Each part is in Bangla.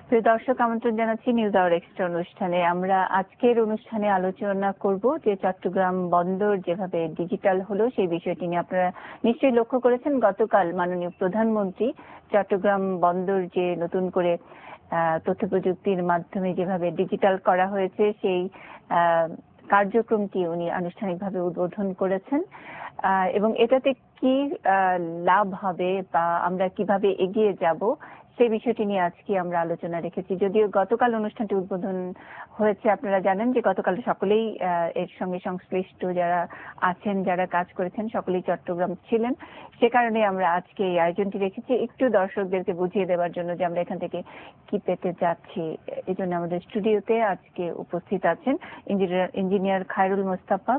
প্রিয় দর্শক, আমন্ত্রণ জানাচ্ছি নিউজ আওয়ার এক্সট্রা অনুষ্ঠানে। আমরা আজকের অনুষ্ঠানে আলোচনা করব যে চট্টগ্রাম বন্দর যেভাবে ডিজিটাল হলো সেই বিষয়টি নিয়ে। আপনারা নিশ্চয়ই লক্ষ্য করেছেন গতকাল মাননীয় প্রধানমন্ত্রী চট্টগ্রাম বন্দর যে নতুন করে তথ্য প্রযুক্তির মাধ্যমে যেভাবে ডিজিটাল করা হয়েছে সেই কার্যক্রমটি উনি আনুষ্ঠানিকভাবে উদ্বোধন করেছেন এবং এটাতে কি লাভ হবে বা আমরা কিভাবে এগিয়ে যাব সেই বিষয়টি নিয়ে আজকে আমরা আলোচনা রেখেছি। যদিও গতকাল অনুষ্ঠানটি উদ্বোধন হয়েছে, আপনারা জানেন যে গতকাল সকলেই এর সঙ্গে সংশ্লিষ্ট যারা আছেন, যারা কাজ করেছেন সকলেই চট্টগ্রাম ছিলেন। সে কারণে আমরা আজকে এই আয়োজনটি রেখেছি একটু দর্শকদেরকে বুঝিয়ে দেওয়ার জন্য যে আমরা এখান থেকে কি পেতে যাচ্ছি। এই জন্য আমাদের স্টুডিওতে আজকে উপস্থিত আছেন ইঞ্জিনিয়ার খায়রুল মোস্তফা,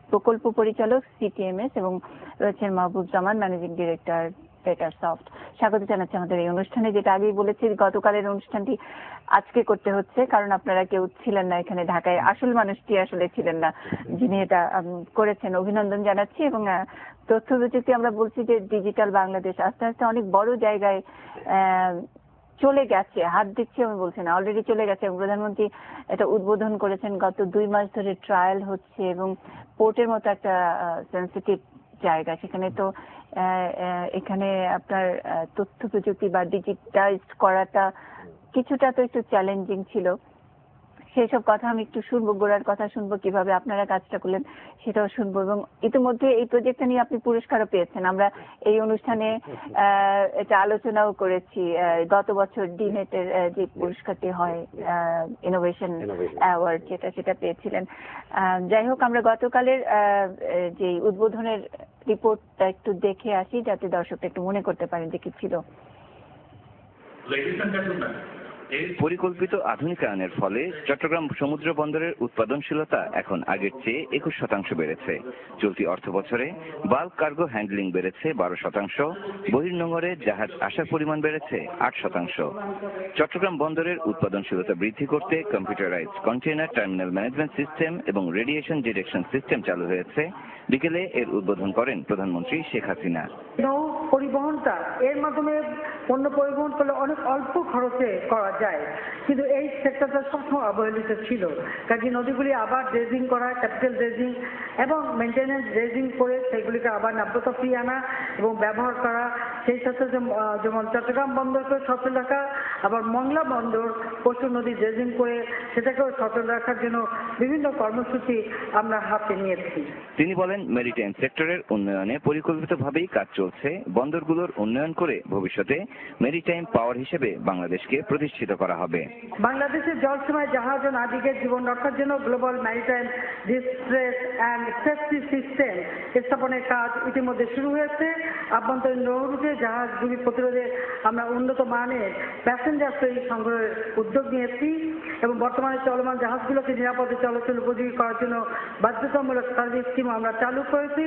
প্রকল্প পরিচালক সিটিএমএস, এবং রয়েছেন মাহবুব জামান, ম্যানেজিং ডিরেক্টর পেটারসফট। স্বাগত জানাচ্ছি আমাদের এই অনুষ্ঠানে। যেটা আগেই বলেছি, গতকালের অনুষ্ঠানটি আজকে করতে হচ্ছে কারণ আপনারা কেউ ছিলেন না এখানে, ঢাকায় আসল মানুষটি আসলে ছিলেন না যিনি এটা করেছেন। অভিনন্দন জানাচ্ছি। এবং তথ্য প্রযুক্তি আমরা বলছি যে ডিজিটাল বাংলাদেশ আস্তে আস্তে অনেক বড় জায়গায় চলে গেছে, হাত দিচ্ছে আমি বলছি না, অলরেডি চলে গেছে। প্রধানমন্ত্রী এটা উদ্বোধন করেছেন, গত 2 মাস ধরে ট্রায়াল হচ্ছে এবং পোর্টের মতো একটা সেন্সিটিভ জায়গা, সেখানে তো এখানে আপনার তথ্য প্রযুক্তি বা ডিজিটাইজ করাটা কিছুটা তো একটু চ্যালেঞ্জিং ছিল। সেই সব কথা আমি একটু শুনবো, গোড়ার কথা শুনবো, কিভাবে আপনারা কাজটা করলেন সেটাও শুনবো। এবং ইতিমধ্যে এই প্রজেক্টটা নিয়ে আপনি পুরস্কারও পেয়েছেন। আমরা এই অনুষ্ঠানে এটা আলোচনাও করেছি। গত বছর ডিনেটের যে পুরস্কারটি হয় ইনোভেশন অ্যাওয়ার্ড, সেটা পেয়েছিলেন। যাই হোক, আমরা গতকালের যে উদ্বোধনের রিপোর্টটা একটু দেখে আসি যাতে দর্শকরা একটু মনে করতে পারেন যে কি ছিল। পরিকল্পিত আধুনিকায়নের ফলে চট্টগ্রাম সমুদ্র বন্দরের উৎপাদনশীলতা এখন আগের চেয়ে 21% বেড়েছে। চলতি অর্থ বছরে বাল্ক কার্গো হ্যান্ডলিং বেড়েছে 12%, বহির্নোঙরে জাহাজ আসার পরিমাণ বেড়েছে 8%। চট্টগ্রাম বন্দরের উৎপাদনশীলতা বৃদ্ধি করতে computerised container terminal management system এবং রেডিয়েশন ডিটেকশন সিস্টেম চালু হয়েছে। বিকেলে এর উদ্বোধন করেন প্রধানমন্ত্রী শেখ হাসিনা। নৌ পরিবহনটা এর মাধ্যমে পণ্য পরিবহন করলে অনেক অল্প খরচে করা যায়, কিন্তু এই সেক্টরটা সবসময় অবহেলিত ছিল। কাজে নদীগুলি আবার ড্রেজিং করা, ক্যাপিটাল ড্রেজিং এবং মেনটেন্যান্স ড্রেজিং করে সেগুলিকে আবার নাব্যতা ফিরিয়ে আনা এবং ব্যবহার করা, সেই সাথে যেমন চট্টগ্রাম বন্দরকে সচল রাখা, আবার মংলা বন্দর পশু নদী ড্রেজিং করে সেটাকেও সচল রাখার জন্য বিভিন্ন কর্মসূচি আমরা হাতে নিয়েছি। তিনি বলেন, মেরিটাইম সেক্টরের উন্নয়নে পরিকল্পিতভাবেই কাজ চলছে। বন্দরগুলোর উন্নয়ন করে ভবিষ্যতে মেরিটাইম পাওয়ার হিসেবে বাংলাদেশকে প্রতিষ্ঠিত করা হবে। বাংলাদেশের জলসীমায় জাহাজ ও নাবিকের জীবন রক্ষার জন্য global maritime distress and safety system স্থাপনের কাজ ইতিমধ্যে শুরু হয়েছে। আভ্যন্তরীণ নৌরুটে জাহাজগুলি প্রতিরোধে আমরা উন্নত মানের প্যাসেঞ্জার ফেরি সংগ্রহের উদ্যোগ নিয়েছি এবং বর্তমানে চলমান জাহাজগুলোকে নিরাপদে চলাচল উপযোগী করার জন্য বাধ্যতামূলক সার্ভিস স্কিম আমরা চালু করেছি।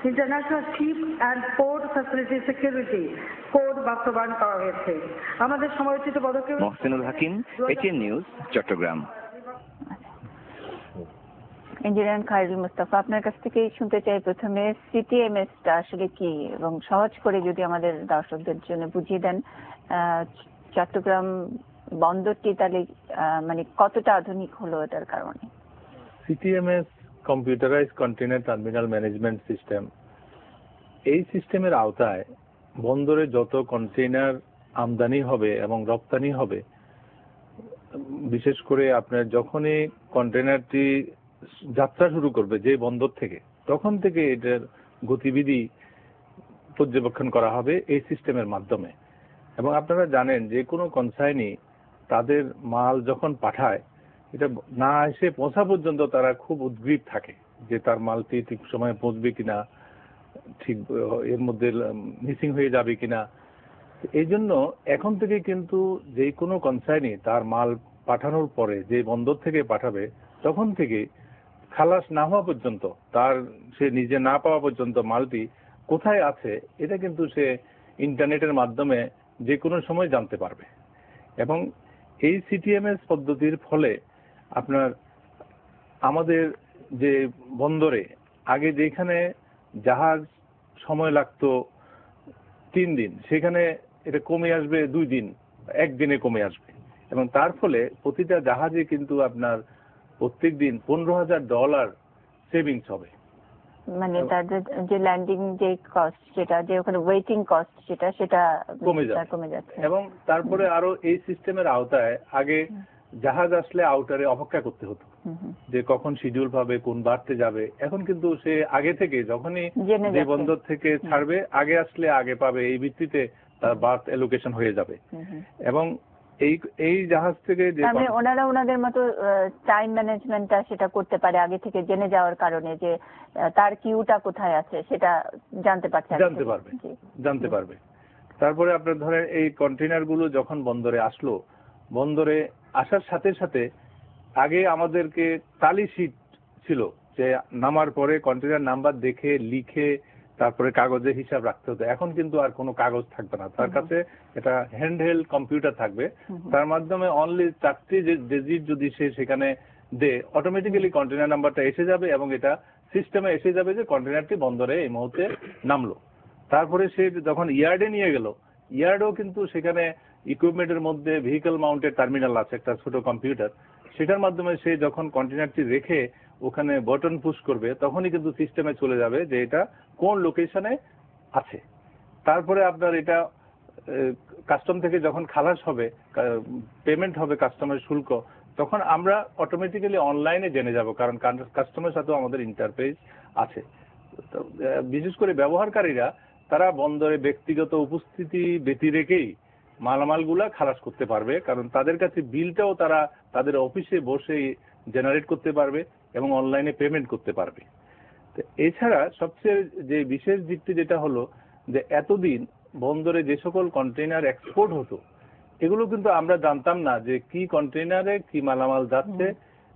International ship and port facility security code বাস্তবায়ন করা হয়েছে। আমাদের সময়োচিত পদক্ষেপ। Mohsinul Hakim, ATN news, Chittagong. Engineer Khairul Mostafa, আপনার কাছ থেকে শুনতে চাই প্রথমে সিটিএমএসটা আসলে কি, এবং সহজ করে যদি আমাদের দর্শকদের জন্য বুঝিয়ে দেন চট্টগ্রাম বন্দরটি তাহলে মানে কতটা আধুনিক হলো এটার কারণে। CTMS computerize container terminal management system, এই সিস্টেমের আওতায় বন্দরে যত কন্টেইনার আমদানি হবে এবং রপ্তানি হবে, বিশেষ করে আপনার যখনই কন্টেইনারটি যাত্রা শুরু করবে যে বন্দর থেকে, তখন থেকে এটার গতিবিধি পর্যবেক্ষণ করা হবে এই সিস্টেমের মাধ্যমে। এবং আপনারা জানেন যে কোনো কনসাইনি তাদের মাল যখন পাঠায়, এটা না এসে পৌঁছা পর্যন্ত তারা খুব উদ্গ্রীব থাকে যে তার মালটি ঠিক সময়ে পৌঁছবে কিনা, ঠিক এর মধ্যে মিসিং হয়ে যাবে কিনা। এই জন্য এখন থেকে কিন্তু যে কোনো কনসাইনি তার মাল পাঠানোর পরে যে বন্দর থেকে পাঠাবে, তখন থেকে খালাস না হওয়া পর্যন্ত, তার সে নিজে না পাওয়া পর্যন্ত মালটি কোথায় আছে এটা কিন্তু সে ইন্টারনেটের মাধ্যমে যে কোনো সময় জানতে পারবে। এবং এই সিটিএমএস পদ্ধতির ফলে আপনার আমাদের যে বন্দরে আগে যেখানে জাহাজ সময় লাগতো 3 দিন, সেখানে এটা কমে আসবে 2 দিন, 1 দিনে কমে আসবে। এবং তার ফলে প্রতিটা জাহাজে কিন্তু আপনার প্রত্যেক দিন $15,000 সেভিংস হবে। মানে তাদের যে ল্যান্ডিং যে কস্ট, যেটা যে ওখানে ওয়েটিং কস্ট, সেটা কমে যাচ্ছে। এবং তারপরে আরো এই সিস্টেমের আওতায় আগে জাহাজ আসলে আউটারে অপেক্ষা করতে হতো যে কখন শিডিউল পাবে, কোন বারতে যাবে। এখন কিন্তু সে আগে থেকে যখনই যে বন্দর থেকে ছাড়বে, আগে আসলে আগে পাবে, এই ভিত্তিতে তার বার্থ এলোকেশন হয়ে যাবে। এবং এই জাহাজ থেকে যে ওনারা ওনাদের মতো টাইম ম্যানেজমেন্টটা সেটা করতে পারে আগে থেকে জেনে যাওয়ার কারণে, যে তার কিউটা কোথায় আছে সেটা জানতে পারবে। তারপরে আপনার ধরেন এই কন্টেইনার গুলো যখন বন্দরে আসলো, বন্দরে আসার সাথে সাথে আগে আমাদেরকে তালি শিট ছিল, যে নামার পরে কন্টেইনার নাম্বার দেখে লিখে তারপরে কাগজে হিসাব রাখতে হতো। এখন কিন্তু আর কোনো কাগজ থাকবে না, তার কাছে এটা হ্যান্ডহেল্ড কম্পিউটার থাকবে, তার মাধ্যমে অনলি 4টি ডিজিট যদি সে সেখানে দে, অটোমেটিক্যালি কন্টেইনার নাম্বারটা এসে যাবে এবং এটা সিস্টেমে এসে যাবে যে কন্টেইনারটি বন্দরে এই মুহূর্তে নামলো। তারপরে সে যখন ইয়ার্ডে নিয়ে গেল, ইয়ার্ডেও কিন্তু সেখানে ইকুইপমেন্টের মধ্যে ভেহিকল মাউন্টেড টার্মিনাল আছে, একটা ছোট কম্পিউটার, সেটার মাধ্যমে সে যখন কন্টেইনারটি রেখে ওখানে বটন পুশ করবে, তখনই কিন্তু সিস্টেমে চলে যাবে যে এটা কোন লোকেশনে আছে। তারপরে আপনার এটা কাস্টম থেকে যখন খালাস হবে, পেমেন্ট হবে কাস্টমের শুল্ক, তখন আমরা অটোমেটিক্যালি অনলাইনে জেনে যাব, কারণ কাস্টমের সাথেও আমাদের ইন্টারফেস আছে। বিশেষ করে ব্যবহারকারীরা তারা বন্দরে ব্যক্তিগত উপস্থিতি ব্যতি রেখেই মালামালগুলা খালাস করতে পারবে, কারণ তাদের কাছে বিলটাও তারা তাদের অফিসে বসে জেনারেট করতে পারবে এবং অনলাইনে পেমেন্ট করতে পারবে। এছাড়া সবচেয়ে যে বিশেষ দিকটি যেটা হলো যে এতদিন বন্দরে যে সকল কন্টেইনার এক্সপোর্ট হতো, এগুলো কিন্তু আমরা জানতাম না যে কি কন্টেইনারে কি মালামাল যাচ্ছে,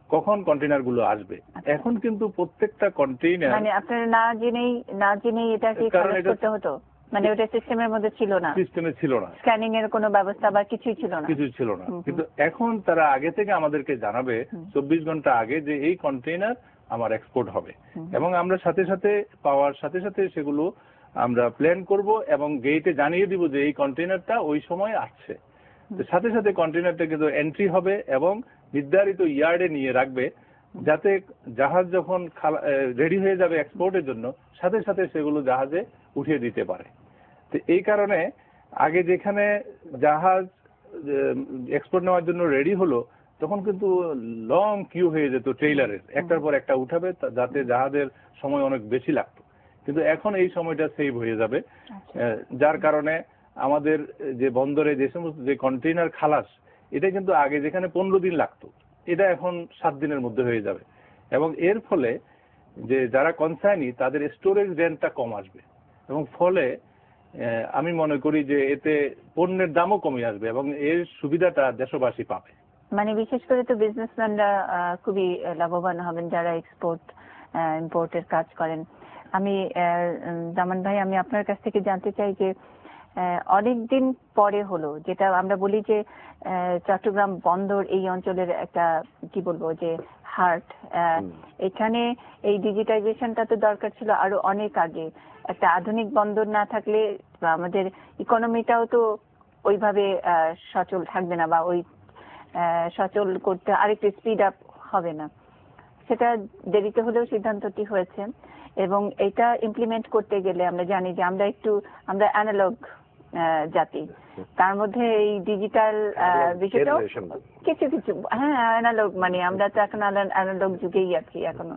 কখন কন্টেইনার গুলো আসবে। এখন কিন্তু প্রত্যেকটা কন্টেইনার মানে আপনারা না জেনেই এটাকে খালাস করতে হতো, মানে ওটা সিস্টেমের মধ্যে ছিল না, স্ক্যানিং এর কোনো ব্যবস্থা বা কিছুই ছিল না। কিন্তু এখন তারা আগে থেকে আমাদেরকে জানাবে 24 ঘন্টা আগে যে এই কন্টেইনার আমার এক্সপোর্ট হবে, এবং আমরা সাথে সাথে পাওয়ার সাথে সাথে সেগুলো আমরা প্ল্যান করব এবং গেটে জানিয়ে দিব যে এই কন্টেইনারটা ওই সময় আসছে। সাথে সাথে কন্টেইনারটা কিন্তু এন্ট্রি হবে এবং নির্ধারিত ইয়ার্ডে নিয়ে রাখবে, যাতে জাহাজ যখন রেডি হয়ে যাবে এক্সপোর্টের জন্য, সাথে সাথে সেগুলো জাহাজে উঠিয়ে দিতে পারে। তো এই কারণে আগে যেখানে জাহাজ এক্সপোর্ট নেওয়ার জন্য রেডি হলো, তখন কিন্তু লং কিউ হয়ে যেত ট্রেইলারের, একটার পর একটা উঠাবে, যাতে জাহাজের সময় অনেক বেশি লাগতো। কিন্তু এখন এই সময়টা সেভ হয়ে যাবে, যার কারণে আমাদের যে বন্দরে যে সমস্ত যে কন্টেইনার খালাস, এটা কিন্তু আগে যেখানে 15 দিন লাগতো, এটা এখন 7 দিনের মধ্যে হয়ে যাবে। এবং এর ফলে যে যারা কনসাইনি তাদের স্টোরেজ রেন্টটা কম আসবে, এবং ফলে আমি মনে করি যে এতে পণ্যের দামও কমে আসবে এবং এর সুবিধাটা দেশবাসী পাবে। মানে বিশেষ করে তো বিজনেসম্যানরা খুবই লাভবান হবেন যারা ইম্পোর্টের কাজ করেন। আমি জামান ভাই, আমি আপনার কাছ থেকে জানতে চাই যে অনেকদিন পরে হলো, যেটা আমরা বলি যে চট্টগ্রাম বন্দর এই অঞ্চলের একটা কি বলবো যে হার্ট, এখানে এই ডিজিটাইজেশনটা তো দরকার ছিল আরো অনেক আগে। একটা আধুনিক বন্দর না থাকলে আমাদের ইকোনমিটাও তো ওইভাবে সচল থাকবে না, বা ওই সচল করতে আরেকটু স্পিড আপ হবে না। সেটা দেরিতে হলেও সিদ্ধান্তটি হয়েছে, এবং এটা ইমপ্লিমেন্ট করতে গেলে আমরা জানি যে আমরা অ্যানালগ জাতি, তার মধ্যে এই ডিজিটাল বিষয়টাও কিছু অ্যানালগ, মানে আমরা তো এখন অ্যানালগ যুগেই আছি এখনো।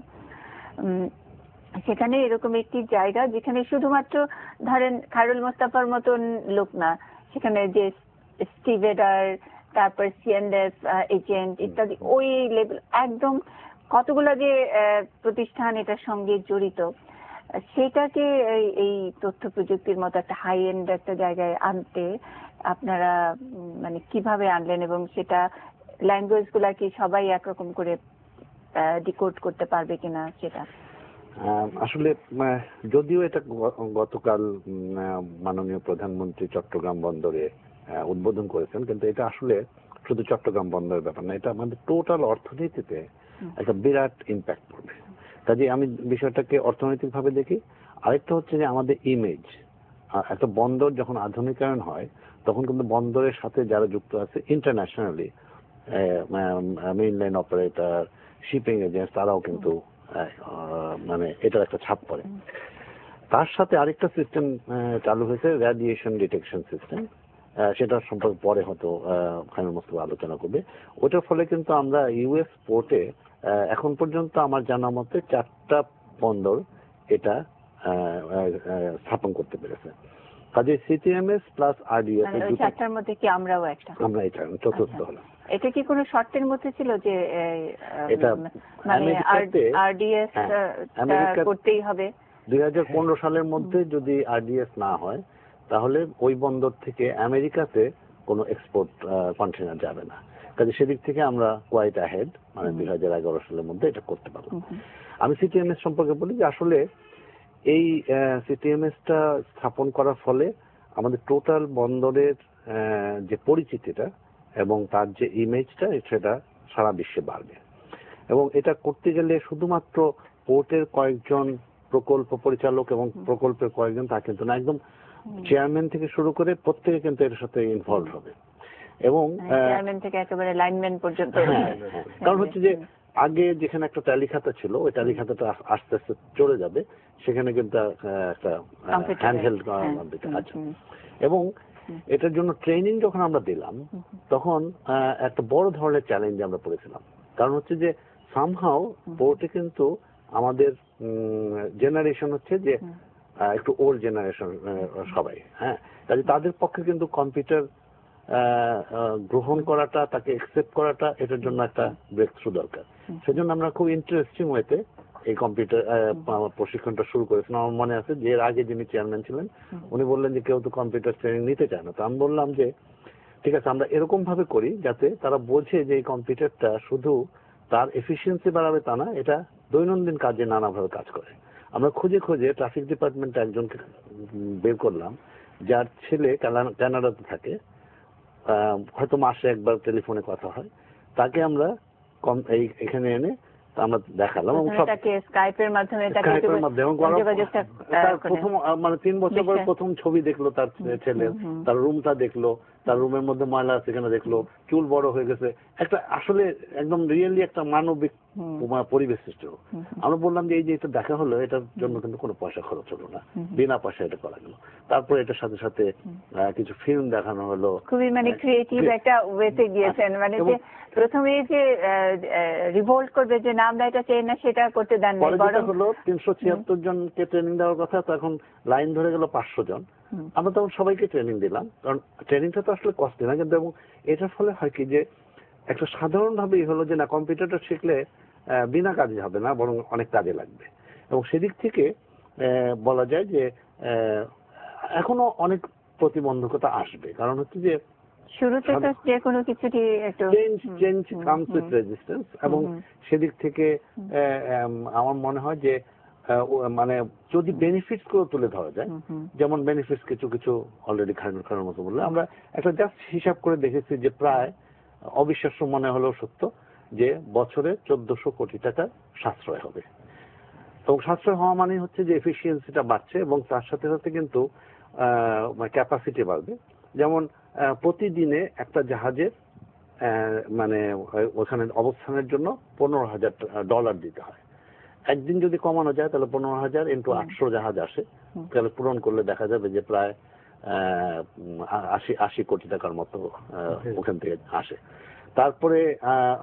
সেখানে এরকম একটি জায়গা যেখানে শুধুমাত্র ধরেন খায়রুল মোস্তফার মতন লোক না, সেখানে যে স্টিভেডার, তারপর সিএনএফ এজেন্ট ইত্যাদি, ওই লেভেল একদম কতগুলো যে প্রতিষ্ঠান এটার সঙ্গে জড়িত, সেটাকে এই তথ্য প্রযুক্তির মতো একটা হাই এন্ড একটা জায়গায় আনতে আপনারা মানে কিভাবে আনলেন, এবং সেটা ল্যাঙ্গুয়েজ গুলা কি সবাই একরকম করে ডিকোড করতে পারবে কিনা সেটা? আসলে যদিও এটা গতকাল মাননীয় প্রধানমন্ত্রী চট্টগ্রাম বন্দরে উদ্বোধন করেছেন, কিন্তু এটা আসলে শুধু চট্টগ্রাম বন্দরের ব্যাপার না, এটা আমাদের টোটাল অর্থনীতিতে একটা বিরাট ইম্প্যাক্ট পড়বে। কাজে আমি বিষয়টাকে অর্থনৈতিক ভাবে দেখি। আরেকটা হচ্ছে যে আমাদের ইমেজ, একটা বন্দর যখন আধুনিকায়ন হয় তখন কিন্তু বন্দরের সাথে যারা যুক্ত আছে internationally, main line operator, shipping agent, তারাও কিন্তু মানে এটার একটা ছাপ পড়ে। তার সাথে আরেকটা সিস্টেম চালু হয়েছে, রেডিয়েশন ডিটেকশন সিস্টেম। সেটা সম্পর্কে পরে হয়তো খায়রুল মোস্তফা আলোচনা করবে। ওটার ফলে কিন্তু আমরা ইউএস পোর্টে এখন পর্যন্ত আমার জানা মতে 4টা বন্দর এটা স্থাপন করতে পেরেছে। কাজে সিটিএমএস প্লাস আরডিএস মানে ওই 4টার মধ্যে কি আমরাও একটা? আমরা এটা চতুর্থ হলাম। এটা কি কোনো শর্তের মধ্যে ছিল যে এটা মানে আরডিএস করতেই হবে? 2015 সালের মধ্যে যদি আরডিএস না হয় তাহলে ওই বন্দর থেকে আমেরিকাতে কোনো এক্সপোর্ট কন্টেইনার যাবে না। কাজে সেদিক থেকে আমরা কোয়াইট অ্যাহেড, মানে 2011 সালের মধ্যে এটা করতে পারলাম। আমি সিটিএমএস সম্পর্কে বলি যে আসলে এই সিটিএমএসটা স্থাপন করার ফলে আমাদের টোটাল বন্দরের যে পরিচিতিটা এবং তার যে ইমেজটা সেটা সারা বিশ্বে বাড়বে। এবং এটা করতে গেলে শুধুমাত্র পোর্টের কয়েকজন প্রকল্প পরিচালক এবং প্রকল্পের কয়েকজন তা কিন্তু না, একদম চেয়ারম্যান থেকে শুরু করে প্রত্যেকে কিন্তু এর সাথে ইনভলভ হবে। এবং চেয়ারম্যান থেকে একেবারে লাইনম্যান পর্যন্ত। কারণ হচ্ছে যে আগে যেখানে একটা ট্যালি খাতা ছিল ওই ট্যালি খাতাটা আস্তে আস্তে চলে যাবে, সেখানে কিন্তু একটা হ্যান্ডহেল্ড আছে। এবং এটার জন্য ট্রেনিং যখন আমরা দিলাম তখন একটা বড় ধরনের চ্যালেঞ্জে আমরা পড়েছিলাম। কারণ হচ্ছে যে সামহাও পোর্টে কিন্তু আমাদের জেনারেশন হচ্ছে যে একটু ওল্ড জেনারেশন সবাই, হ্যাঁ, কাজে তাদের পক্ষে কিন্তু কম্পিউটার গ্রহণ করাটা, তাকে একসেপ্ট করাটা, এটার জন্য একটা ব্রেক থ্রু দরকার। সেজন্য আমরা খুব ইন্টারেস্টিং ওয়েতে এই কম্পিউটার প্রশিক্ষণটা শুরু করেছিলাম। আমার মনে আছে যে এর আগে যিনি চেয়ারম্যান ছিলেন উনি বললেন যে কেউ তো কম্পিউটার ট্রেনিং নিতে চায় না। তো আমি বললাম যে ঠিক আছে, আমরা এরকম ভাবে করি যাতে তারা বোঝে যে এই কম্পিউটারটা শুধু তার এফিসিয়েন্সি বাড়াবে তা না, এটা দৈনন্দিন কাজে নানাভাবে কাজ করে। আমরা খুঁজে খুঁজে ট্রাফিক ডিপার্টমেন্টে একজনকে বের করলাম যার ছেলে কানাডাতে থাকে, হয়তো মাসে একবার টেলিফোনে কথা হয়, তাকে আমরা এখানে এনে আমরা দেখালাম এবং স্কাইপের মাধ্যমে প্রথম মানে 3 বছর পর প্রথম ছবি দেখলো তার ছেলে, তার রুমটা দেখলো, তার রুমের মধ্যে ময়লা সেখানে দেখলো, চুল বড় হয়ে গেছে, একটা আসলে একদম রিয়েলি একটা মানবিক পরিবেশ সৃষ্টি হলো। আমরা বললাম যে এই যে এটা দেখা হলো এটার জন্য কিন্তু কোনো পয়সা খরচ হলো না, বিনা পয়সা এটা করা গেল। তারপর এটার সাথে সাথে কিছু ফিল্ম দেখানো হলো। খুবই মানে ক্রিয়েটিভ একটা ওয়েতে গিয়েছেন, মানে যে প্রথমে যে রিভোল্ট করবে যে না আমরা এটা চাই না সেটা করতে দেন না, বরং হলো 376 জনকে ট্রেনিং দেওয়ার কথা, তখন লাইন ধরে গেল 500 জন। আমরা তখন সবাইকে ট্রেনিং দিলাম, কারণ ট্রেনিংটা তো আসলে কস্টলি না, কিন্তু এবং এটার ফলে হয় কি যে একটা সাধারণ ভাবেই হলো যে না কম্পিউটারটা শিখলে বিনা কাজে হবে না, বরং অনেক কাজে লাগবে। এবং সেদিক থেকে বলা যায় যে এখনো অনেক প্রতিবন্ধকতা আসবে, কারণ হচ্ছে যে শুরুতে তো যে কোনো কিছুটি একটু চেঞ্জ কামস উইথ রেজিস্ট্যান্স। এবং সেদিক থেকে আমার মনে হয় যে মানে যদি বেনিফিটস গুলো তুলে ধরা যায়, যেমন বেনিফিটস কিছু কিছু অলরেডি খায়রুল মতো বললে, আমরা একটা জাস্ট হিসাব করে দেখেছি যে প্রায় অবিশ্বাস্য মনে হলেও সত্য যে বছরে 1400 কোটি টাকা সাশ্রয় হবে। এবং সাশ্রয় হওয়া মানে হচ্ছে যে এফিসিয়েন্সিটা বাড়ছে এবং তার সাথে সাথে কিন্তু ক্যাপাসিটি বাড়বে। যেমন প্রতিদিনে একটা জাহাজের মানে ওখানে অবস্থানের জন্য $15,000 দিতে হয়। একদিন যদি কমানো যায় তাহলে 15,000 ইন্টু 800 জাহাজ আসে, তাহলে পূরণ করলে দেখা যাবে যে প্রায় 80 কোটি টাকার মতো ওখান থেকে আসে। তারপরে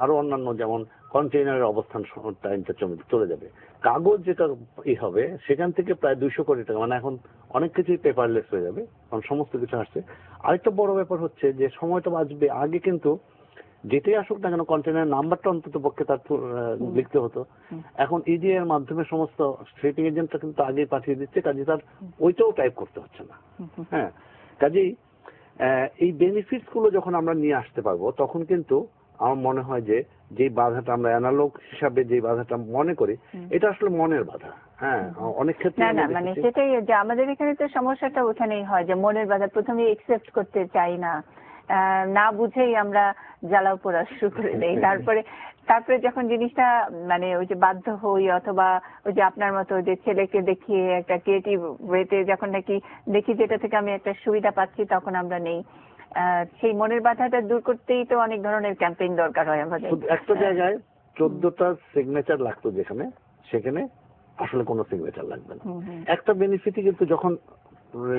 আরো অন্যান্য যেমন কন্টেইনারের অবস্থান টাইমটা চলে যাবে। কাগজ যেটা হবে সেখান থেকে প্রায় 200 কোটি টাকা, মানে এখন অনেক কিছুই পেপারলেস হয়ে যাবে, কারণ সমস্ত কিছু আসছে। আরেকটা বড় ব্যাপার হচ্ছে যে সময়টা বাঁচবে। আগে কিন্তু যেটাই আসুক না কেন কন্টেইনার নাম্বারটা অন্তত পক্ষে তার লিখতে হতো, এখন ইডি এর মাধ্যমে সমস্ত শিপিং এজেন্টটা কিন্তু আগেই পাঠিয়ে দিচ্ছে, কাজে তার ওইটাও টাইপ করতে হচ্ছে না। হ্যাঁ, কাজেই এই বেনিফিটস গুলো যখন আমরা নিয়ে আসতে পারবো তখন কিন্তু আমার মনে হয় যে যেই বাধাটা আমরা অ্যানালগ হিসাবে যে বাধাটা মনে করি এটা আসলে মনের বাধা। হ্যাঁ, অনেক ক্ষেত্রে না মানে সেটাই যে আমাদের এখানে তো সমস্যাটা ওখানেই হয় যে মনের বাধা, প্রথমে একসেপ্ট করতে চাই না, না বুঝেই আমরা জ্বালাও পোড়া শুরু করে দেই। তারপরে যখন জিনিসটা মানে ওই যে বাধ্য হই, অথবা ওই যে আপনার মতো যে ছেলেকে দেখিয়ে একটা ক্রিয়েটিভ ওয়েতে যখন নাকি দেখি যেটা থেকে আমি একটা সুবিধা পাচ্ছি তখন আমরা নেই। সেই মনের বাধাটা দূর করতেই তো অনেক ধরনের ক্যাম্পেইন দরকার হয় আমাদের। শুধু একটা জায়গায় 14টা সিগনেচার লাগতো যেখানে, সেখানে আসলে কোনো সিগনেচার লাগবে না। একটা বেনিফিটই কিন্তু যখন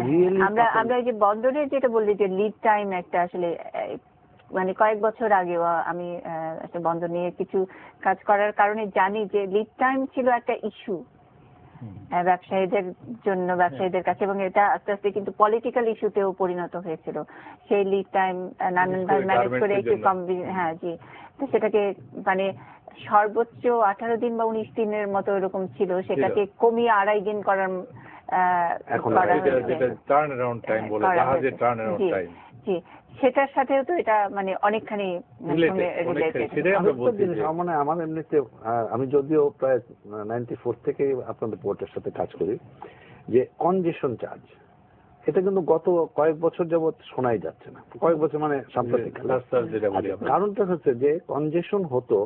রিয়েলি আমরা এই যে বন্দরে যেটা বললি যে লিড টাইম একটা আসলে মানে কয়েক বছর আগেও আমি একটা বন্দর নিয়ে কিছু কাজ করার কারণে জানি যে লিড টাইম ছিল একটা ইস্যু ব্যবসায়ীদের জন্য, ব্যবসায়ীদের কাছে, এবং এটা আস্তে আস্তে কিন্তু পলিটিক্যাল ইস্যুতেও পরিণত হয়েছিল। সেই লিড টাইম নানানভাবে ম্যানেজ করে একটু কম, হ্যাঁ জি, তো সেটাকে মানে সর্বোচ্চ 18 দিন বা 19 দিনের মতো এরকম ছিল, সেটাকে কমিয়ে 2.5 দিন করার জি, সেটার সাথেও তো এটা মানে অনেকখানি মানে আমার এমনিতে আমি যদিও প্রায় 94 থেকে আপনাদের পোর্টের সাথে কাজ করি, যে কনজেশন চার্জ এটা কিন্তু গত কয়েক বছর যাবত শোনাই যাচ্ছে না, কয়েক বছর মানে সাম্প্রতিক। কারণটা হচ্ছে যে কনজেশন হতো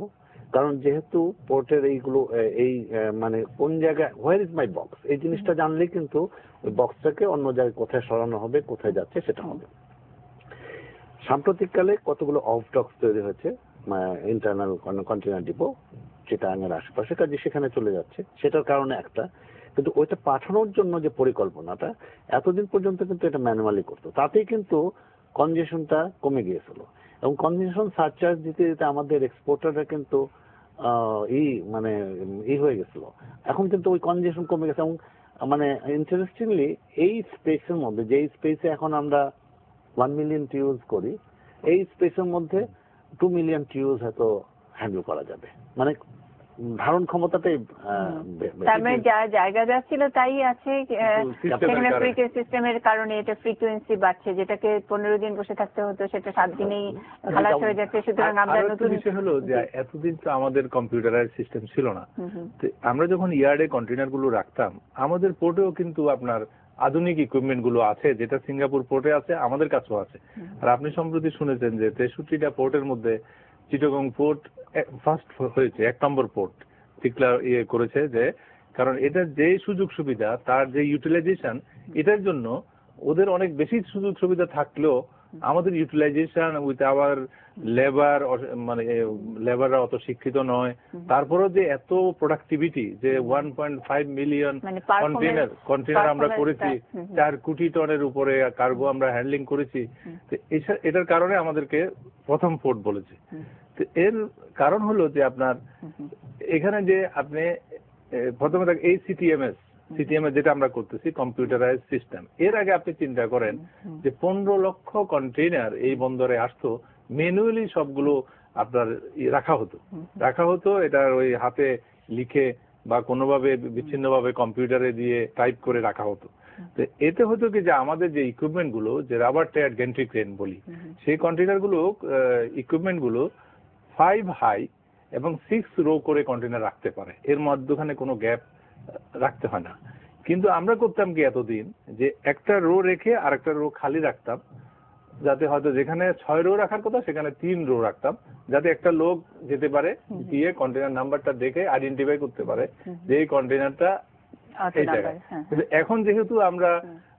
কারণ যেহেতু পোর্টের এইগুলো এই মানে কোন জায়গায় হোয়ার ইজ মাই বক্স এই জিনিসটা জানলেই কিন্তু ওই বক্সটাকে অন্য জায়গায় কোথায় সরানো হবে, কোথায় যাচ্ছে সেটা হবে। সাম্প্রতিককালে কতগুলো অফ ডক্স তৈরি হয়েছে ইন্টারনাল কন্টেইনার ডিপো চিটাগাংয়ের আশেপাশে, কাজে সেখানে চলে যাচ্ছে, সেটার কারণে একটা। কিন্তু ওইটা পাঠানোর জন্য যে পরিকল্পনাটা এতদিন পর্যন্ত কিন্তু এটা ম্যানুয়ালি করতো, তাতেই কিন্তু কনজেশনটা কমে গিয়েছিল। এবং কনজেশন সারচার্জ দিতে দিতে আমাদের এক্সপোর্টাররা কিন্তু মানে হয়ে গেছিল। এখন কিন্তু ওই কনজেশন কমে গেছে। এবং মানে ইন্টারেস্টিংলি এই স্পেসের মধ্যে, যে স্পেসে এখন আমরা 1 মিলিয়ন টিউজ করি, এই স্পেসের মধ্যে 2 মিলিয়ন টিউজ হয়তো হ্যান্ডেল করা যাবে। মানে ধারণ ক্ষমতাটাই তার মানে যা জায়গা যাচ্ছিল তাই আছে, সিস্টেমের কারণে এটা ফ্রিকোয়েন্সি বাড়ছে, যেটাকে 15 দিন বসে থাকতে হতো সেটা 7 দিনেই খালাস হয়ে যাচ্ছে। সুতরাং আমরা নতুন বিষয় হলো যে এতদিন তো আমাদের কম্পিউটারাইজ সিস্টেম ছিল না। আমরা যখন ইয়ার্ডে কন্টেইনার গুলো রাখতাম, আমাদের পোর্টেও কিন্তু আপনার আধুনিক ইকুইপমেন্ট গুলো আছে, যেটা সিঙ্গাপুর পোর্টে আছে, আমাদের কাছেও আছে। আর আপনি সম্প্রতি শুনেছেন যে 63টা পোর্টের মধ্যে চিটাগং পোর্ট ফার্স্ট হয়েছে, 1 নম্বর পোর্ট ডিক্লেয়ার করেছে, যে কারণ এটার যে সুযোগ সুবিধা, তার যে ইউটিলাইজেশন, এটার জন্য ওদের অনেক বেশি সুযোগ সুবিধা থাকলেও আমাদের ইউটিলাইজেশন উইথ আওয়ার লেবার, মানে লেবাররা অত শিক্ষিত নয়, তারপরেও যে এত প্রোডাক্টিভিটি, যে 1.5 মিলিয়ন কন্টেইনার আমরা করেছি, 4 কোটি টনের উপরে কার্গো আমরা হ্যান্ডলিং করেছি। এটার কারণে আমাদেরকে প্রথম পোর্ট বলেছে। তো এর কারণ হলো যে আপনার এখানে যে আপনি প্রথমে এই সিটিএমএস যেটা আমরা করতেছি কম্পিউটারাইজ সিস্টেম, এর আগে আপনি চিন্তা করেন যে 15 লক্ষ কন্টেইনার এই বন্দরে আসতো, ম্যানুয়ালি সবগুলো আপনার রাখা হতো, এটা ওই হাতে লিখে বা কোনোভাবে বিচ্ছিন্নভাবে কম্পিউটারে দিয়ে টাইপ করে রাখা হতো। তো এতে হতো কি যে আমাদের যে ইকুইপমেন্ট গুলো, যে রাবার টায়ার গেন্ট্রি ক্রেন বলি, সেই কন্টেইনার গুলো ইকুইপমেন্ট গুলো 5 হাই এবং 6 রো করে কন্টেইনার রাখতে পারে, এর মধ্যখানে কোনো গ্যাপ রাখতে হয় না। কিন্তু আমরা করতাম কি এতদিন, যে একটা রো রেখে আর একটা রো খালি রাখতাম, যাতে হয়তো যেখানে 6 রো রাখার কথা সেখানে 3 রো রাখতাম, যাতে একটা লোক যেতে পারে, গিয়ে কন্টেইনার নাম্বারটা দেখে আইডেন্টিফাই করতে পারে যে এই কন্টেইনারটা এই জায়গায়। কিন্তু এখন যেহেতু আমরা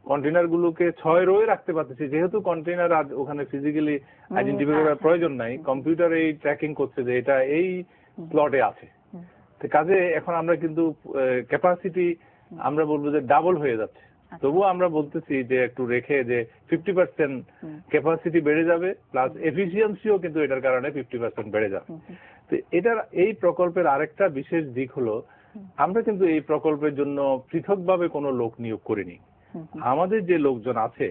কন্টেইনার গুলোকে 6 রোয়ে রাখতে পারতেছি, যেহেতু কন্টেইনার ওখানে ফিজিক্যালি আইডেন্টিফাই করার প্রয়োজন নাই, কম্পিউটার এই ট্র্যাকিং করছে যে এটা এই স্লটে আছে। তো কাজে এখন আমরা কিন্তু ক্যাপাসিটি আমরা বলবো যে ডাবল হয়ে যাচ্ছে। তবুও আমরা বলতেছি যে একটু রেখে যে 50% ক্যাপাসিটি বেড়ে যাবে, প্লাস এফিসিয়েন্সিও কিন্তু এটার কারণে 50% বেড়ে যাবে। তো এটার এই প্রকল্পের আরেকটা বিশেষ দিক হলো, আমরা কিন্তু এই প্রকল্পের জন্য পৃথকভাবে কোনো লোক নিয়োগ করিনি। আমাদের যে লোকজন আছে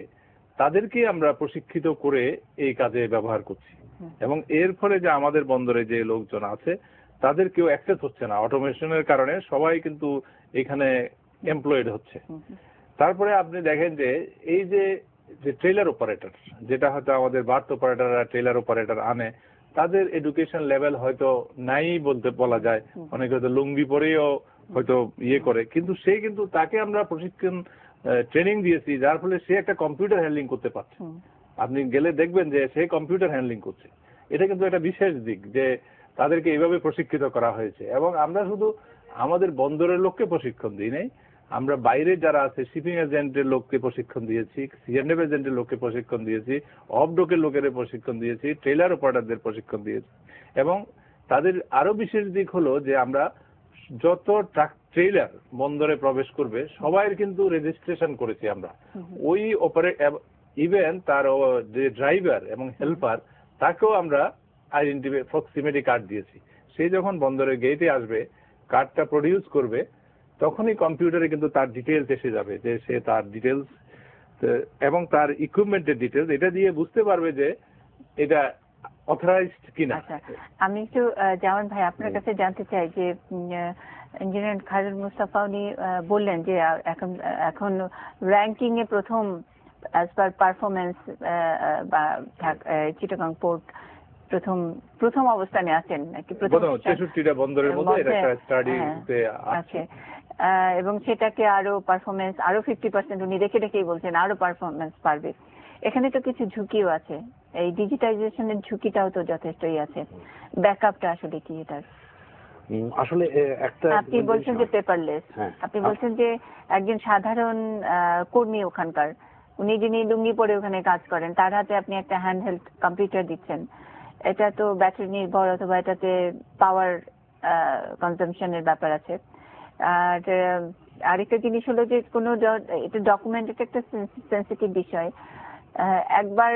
তাদেরকে আমরা প্রশিক্ষিত করে এই কাজে ব্যবহার করছি, এবং এর ফলে যে আমাদের বন্দরে যে লোকজন আছে তাদের কেউ অ্যাক্সেস হচ্ছে না, অটোমেশনের কারণে সবাই কিন্তু এখানে এমপ্লয়েড হচ্ছে। তারপরে আপনি দেখেন যে এই যে ট্রেলার অপারেটর, যেটা হয়তো আমাদের বার্থ অপারেটররা ট্রেলার অপারেটর আনে, তাদের এডুকেশন লেভেল হয়তো নাই বলা যায়, অনেকে হয়তো লুঙ্গি পরেও হয়তো করে, কিন্তু সে কিন্তু তাকে আমরা প্রশিক্ষণ ট্রেনিং দিয়েছি, যার ফলে সে একটা কম্পিউটার হ্যান্ডলিং করতে পারছে। আপনি গেলে দেখবেন যে সে কম্পিউটার হ্যান্ডলিং করছে। এটা কিন্তু একটা বিশেষ দিক যে তাদেরকে এইভাবে প্রশিক্ষিত করা হয়েছে। এবং আমরা শুধু আমাদের বন্দরের লোককে প্রশিক্ষণ দিই নাই, আমরা বাইরে যারা আছে শিপিং এজেন্টের লোককে প্রশিক্ষণ দিয়েছি, সিএনএফ এজেন্টের লোককে প্রশিক্ষণ দিয়েছি, অফ ডকের লোকের প্রশিক্ষণ দিয়েছি, ট্রেলার অপারেটরদের প্রশিক্ষণ দিয়েছি। এবং তাদের আরো বিশেষ দিক হলো যে আমরা যত ট্রাক ট্রেলার বন্দরে প্রবেশ করবে সবাইয়ের কিন্তু রেজিস্ট্রেশন করেছি আমরা। ওই ইভেন তার যে ড্রাইভার এবং হেল্পার তাকেও আমরা আইডেন্টিফাই প্রক্সিমিটি কার্ড দিয়েছি। সে যখন বন্দরের গেটে আসবে, কার্ডটা প্রডিউস করবে, তখনই কম্পিউটারে কিন্তু তার ডিটেলস এসে যাবে, যে সে তার ডিটেলস এবং তার ইকুইপমেন্টের ডিটেলস এটা দিয়ে বুঝতে পারবে যে এটা অথরাইজড কিনা। আচ্ছা, আমি একটু জামান ভাই আপনার কাছে জানতে চাই যে ইঞ্জিনিয়ার খায়রুল মুস্তাফা উনি বললেন যে এখন র্যাঙ্কিং এ প্রথম অ্যাজ পার পারফরমেন্স বা চিটাগাং পোর্ট প্রথম অবস্থানে আছেন নাকি? প্রথম 63টা বন্দরের মধ্যে এটা একটা স্টাডিতে আছে এবং সেটাকে আরো পারফরমেন্স আরো 50% উনি রেখেই বলছেন আরো পারফরমেন্স পারবে। এখানে তো কিছু ঝুঁকিও আছে, এই ডিজিটাইজেশনের ঝুঁকিটাও তো যথেষ্টই আছে। ব্যাকআপটা আসলে কি এটার? আসলে একটা আপনি বলছেন যে পেপারলেস, আপনি বলছেন যে একজন সাধারণ কর্মী ওখানকার, উনি যিনি লুঙ্গি পরে ওখানে কাজ করেন, তার হাতে আপনি একটা হ্যান্ডহেল্ড কম্পিউটার দিচ্ছেন। এটা তো ব্যাটারি নির্ভর অথবা এটাতে পাওয়ার কনজাম্পশনের ব্যাপার আছে। আর আরেকটা জিনিস হলো যে কোনো এটা ডকুমেন্ট, এটা একটা সেন্সিটিভ বিষয়, একবার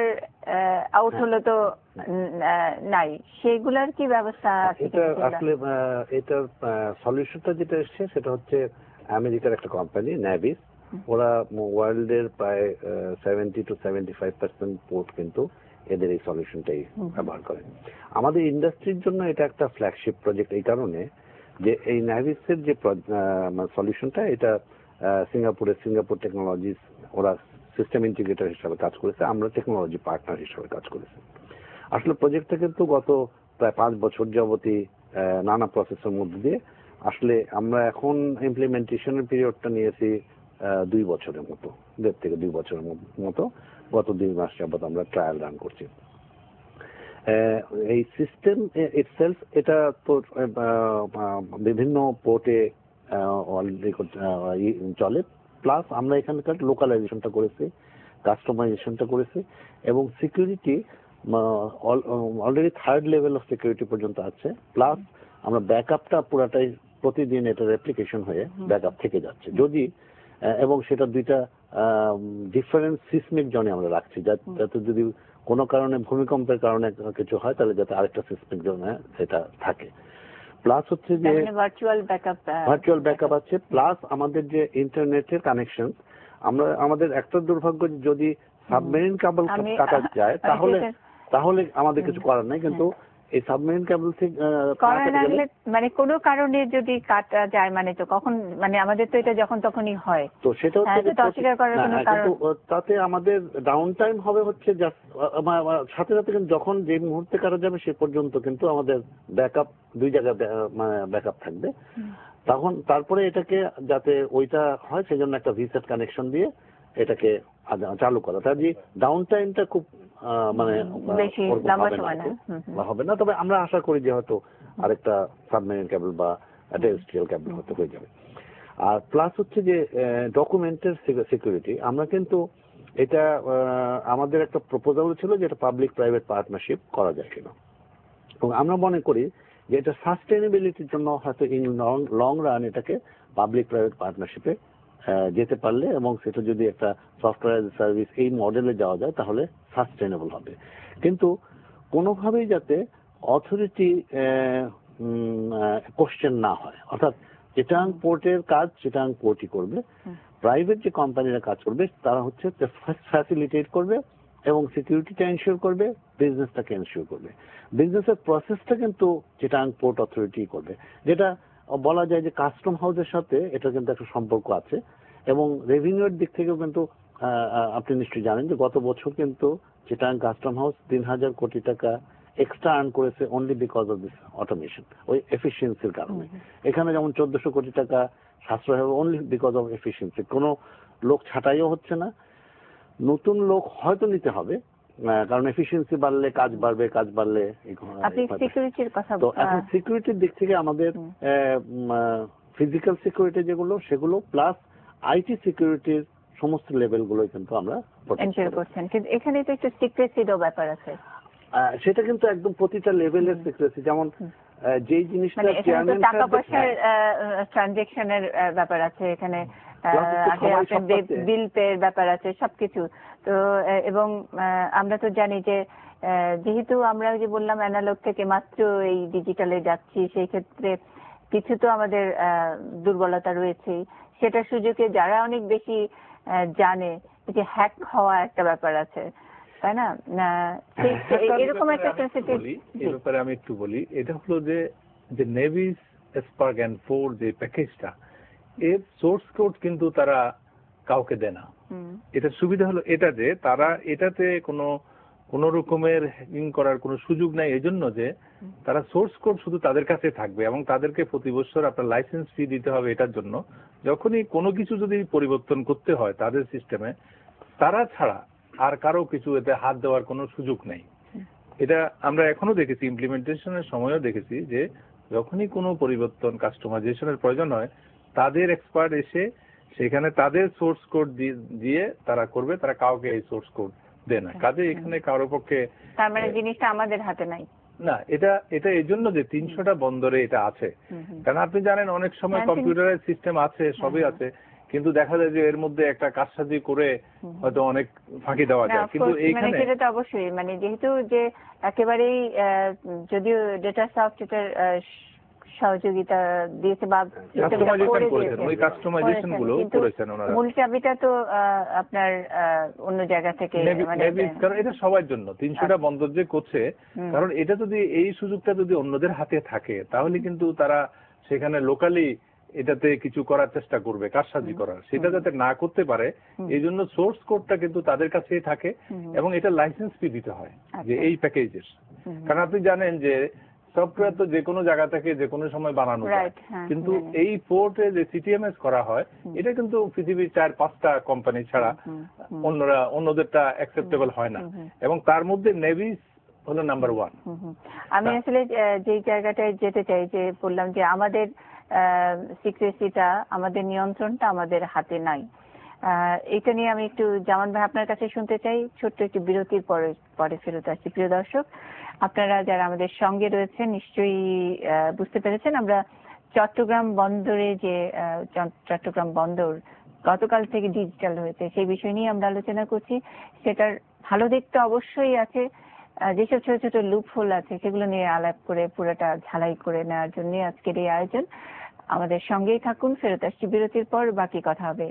আউট হলো তো নাই, সেগুলার কি ব্যবস্থা আছে? এটা আসলে এটার সলিউশনটা যেটা এসছে সেটা হচ্ছে আমেরিকার একটা কোম্পানি ন্যাভিস, ওরা ওয়ার্ল্ডের প্রায় 70 to 75% পোর্ট কিন্তু এদের এই সলিউশনটাই ব্যবহার করে। আমাদের ইন্ডাস্ট্রির জন্য এটা একটা ফ্ল্যাগশিপ প্রজেক্ট এই কারণে যে এই ন্যাভিসের যে সলিউশনটা এটা সিঙ্গাপুর টেকনোলজিস ওরা সিস্টেম ইন্টিগ্রেটর হিসাবে কাজ করেছে, আমরা টেকনোলজি পার্টনার হিসাবে কাজ করেছি। আসলে প্রজেক্টটা কিন্তু গত প্রায় 5 বছর যাবতী নানা প্রসেসের মধ্যে দিয়ে আসলে আমরা এখন ইমপ্লিমেন্টেশনের পিরিয়ডটা নিয়েছি 2 বছরের মতো, 1.5 থেকে 2 বছরের মতো। গত 2 মাস যাবত আমরা ট্রায়াল রান করছি। এই সিস্টেম ইটসেলফ এটা তো বিভিন্ন পোর্টে অলরেডি চলে, প্লাস আমরা এখানকার লোকালাইজেশনটা করেছি, কাস্টমাইজেশনটা করেছি এবং security already 3rd level of security পর্যন্ত আছে। প্লাস আমরা ব্যাকআপটা পুরাটাই প্রতিদিন এটা রেপ্লিকেশন হয়ে ব্যাকআপ থেকে যাচ্ছে যদি, এবং সেটা 2টা ডিফারেন্ট সিসমিক জোনে আমরা রাখছি, যাতে যদি কোনো কারণে ভূমিকম্পের কারণে কিছু হয় তাহলে যাতে আরেকটা সিসমিক জোনে সেটা থাকে। প্লাস হচ্ছে যে ভার্চুয়াল ব্যাকআপ আছে, প্লাস আমাদের যে ইন্টারনেটের কানেকশন, আমাদের একটা দুর্ভাগ্য যদি সাবমেরিন কেবল কাটা যায় তাহলে আমাদের কিছু করার নাই, কিন্তু এই সাবমেরিন কেবল থেকে মানে কোনো কারণে যদি কাটা যায় মানে তো কখন, মানে আমাদের তো এটা যখন তখনই হয়, তো সেটা কিন্তু তাতে আমাদের ডাউন টাইম হবে হচ্ছে সাথে সাথে, কিন্তু যখন যে মুহূর্তে কাটা যাবে সে পর্যন্ত কিন্তু আমাদের ব্যাকআপ 2 জায়গায় ব্যাকআপ থাকবে। তখন তারপরে এটাকে যাতে ওইটা হয় সেজন্য একটা ভিসেট কানেকশন দিয়ে এটাকে চালু করা, তাই যে ডাউন টাইমটা খুব মানে হবে না। তবে আমরা আশা করি যে হয়তো আরেকটা সাবমেরিন কেবল বা টেরেস্ট্রিয়াল কেবল হতে হয়ে যাবে। আর প্লাস হচ্ছে যে ডকুমেন্টের সিকিউরিটি, আমরা কিন্তু এটা আমাদের একটা প্রপোজাল ছিল যে এটা পাবলিক প্রাইভেট পার্টনারশিপ করা যায় কিনা, এবং আমরা মনে করি যে এটা সাস্টেনেবিলিটির জন্য হয়তো ইন লং রান এটাকে পাবলিক প্রাইভেট পার্টনারশিপে যেতে পারলে এবং সেটা যদি একটা সফটওয়্যার এজ এ সার্ভিস এই মডেলে যাওয়া যায় তাহলে সাস্টেনেবল হবে। কিন্তু কোনোভাবেই যাতে অথরিটি কোশ্চেন না হয়, অর্থাৎ চিটাগাং পোর্টের কাজ চিটাগাং পোর্টই করবে, প্রাইভেট যে কোম্পানিরা কাজ করবে তারা হচ্ছে ফ্যাসিলিটেট করবে এবং সিকিউরিটিটা এনশিওর করবে, বিজনেসটাকে এনশিওর করবে। বিজনেসের প্রসেসটা কিন্তু চিটাগাং পোর্ট অথরিটি করবে, যেটা বলা যায় যে কাস্টম হাউসের সাথে এটা কিন্তু একটা সম্পর্ক আছে। এবং রেভিনিউর দিক থেকেও কিন্তু আপনি নিশ্চয়ই জানেন যে গত বছর কিন্তু চিটাগাং কাস্টম হাউস 3,000 কোটি টাকা এক্সট্রা আর্ন করেছে only because of this automation, ওই এফিসিয়েন্সির কারণে। এখানে যেমন 1400 কোটি টাকা সাশ্রয় হবে অনলি বিকজ অফ এফিসিয়েন্সি, কোনো লোক ছাঁটাইও হচ্ছে না, নতুন লোক হয়তো নিতে হবে কারণ এফিসিয়েন্সি বাড়লে কাজ বাড়লে। তো এখন সিকিউরিটির দিক থেকে আমাদের ফিজিক্যাল সিকিউরিটি যেগুলো সেগুলো, প্লাস আইটি সিকিউরিটির সমস্ত লেভেলগুলোই কিন্তু আমরা এনশিওর করছেন, কিন্তু এখানে তো একটু সিক্রেসিরও ব্যাপার আছে। সেটা কিন্তু একদম প্রতিটা লেভেলের সিক্রেসি, যেমন যেই জিনিসটা মানে এখানে তো টাকা পয়সার ট্রানজেকশনের ব্যাপার আছে, এখানে বিল পে এর ব্যাপার আছে, সবকিছু। তো এবং আমরা তো জানি যে যেহেতু আমরা যে বললাম অ্যানালগ থেকে মাত্র এই ডিজিটালে যাচ্ছি, সেই ক্ষেত্রে কিছু তো আমাদের দুর্বলতা রয়েছে। সেটা সুযোগে যারা অনেক বেশি জানে যে হ্যাক হওয়া একটা ব্যাপার আছে, তাই না? এরকম একটা সেনসিটিভ। এই ব্যাপারে আমি একটু বলি, এটা হলো যে নেভিস স্পার্ক এন্ড 4 যে প্যাকেজটা, এর সোর্স কোড কিন্তু তারা কাউকে দেয় না। এটা সুবিধা হলো এটা যে তারা এটাতে কোনো রকমের হ্যাকিং করার কোনো সুযোগ নাই, এজন্য যে তারা সোর্স কোড শুধু তাদের কাছে থাকবে এবং তাদেরকে প্রতি বছর আপনার লাইসেন্স ফি দিতে হবে এটার জন্য। যখনই কোনো কিছু যদি পরিবর্তন করতে হয় তাদের সিস্টেমে, তারা ছাড়া আর কারো কিছু এতে হাত দেওয়ার কোনো সুযোগ নেই। এটা আমরা এখনো দেখেছি, ইমপ্লিমেন্টেশনের সময়ও দেখেছি যে যখনই কোনো পরিবর্তন কাস্টমাইজেশনের প্রয়োজন হয়, তাদের এক্সপার্ট এসে সেখানে তাদের সোর্স কোড দিয়ে তারা করবে, তারা কাউকে এই সোর্স কোড দেয় না। কাজে এখানে কারোর পক্ষে, তার মানে জিনিসটা আমাদের হাতে নাই না। এটা এই জন্য যে 300টা বন্দরে এটা আছে, কারণ আপনি জানেন অনেক সময় কম্পিউটারের সিস্টেম আছে, সবই আছে, কিন্তু দেখা যায় যে এর মধ্যে একটা কারসাজি করে হয়তো অনেক ফাঁকি দেওয়া যায়। কিন্তু এইখানে সেটা তো অবশ্যই, মানে যেহেতু যে একেবারেই যদিও ডেটা সফট এটার সহযোগিতা দিয়েছে বা ওই কাস্টমাইজেশন গুলো করেছেন ওনারা, মূল চাবিটা তো আপনার অন্য জায়গা থেকে, কারণ এটা সবার জন্য 300টা বন্দর যে করছে, কারণ এটা যদি এই সুযোগটা যদি অন্যদের হাতে থাকে তাহলে কিন্তু তারা সেখানে লোকালি এটাতে কিছু করার চেষ্টা করবে, কারসাজি করার, সেটা যাতে না করতে পারে এই জন্য সোর্স কোডটা কিন্তু তাদের কাছেই থাকে এবং এটা লাইসেন্স ফি দিতে হয় যে এই প্যাকেজের। কারণ আপনি জানেন যে সফটওয়্যার তো যে কোনো জায়গা থেকে যে কোনো সময় বানানো যায়, কিন্তু এই পোর্টে যে সিটিএমএস করা হয় এটা কিন্তু পৃথিবীর 4-5টা কোম্পানি ছাড়া অন্যদেরটা অ্যাকসেপ্টেবল হয় না, এবং তার মধ্যে নেভিস হলো নাম্বার 1। আমি আসলে যে জায়গাটায় যেতে চাই, যে বললাম যে আমাদের সিক্রেসিটা, আমাদের নিয়ন্ত্রণটা আমাদের হাতে নাই, এটা নিয়ে আমি একটু জামান ভাই আপনার কাছে শুনতে চাই। ছোট্ট একটি বিরতির পরে ফেরত আসছি। প্রিয় দর্শক, আপনারা যারা আমাদের সঙ্গে রয়েছেন নিশ্চয়ই বুঝতে পেরেছেন আমরা চট্টগ্রাম বন্দরে যে চট্টগ্রাম বন্দর গতকাল থেকে ডিজিটাল হয়েছে সেই বিষয় নিয়ে আমরা আলোচনা করছি। সেটার ভালো দিক তো অবশ্যই আছে, যেসব ছোট ছোট লুপ হোল আছে সেগুলো নিয়ে আলাপ করে পুরোটা ঝালাই করে নেওয়ার জন্য আজকের এই আয়োজন। আমাদের সঙ্গেই থাকুন, ফেরত আসছি বিরতির পর, বাকি কথা হবে।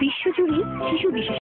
বিশ্বজুড়ে শিশু বিশেষ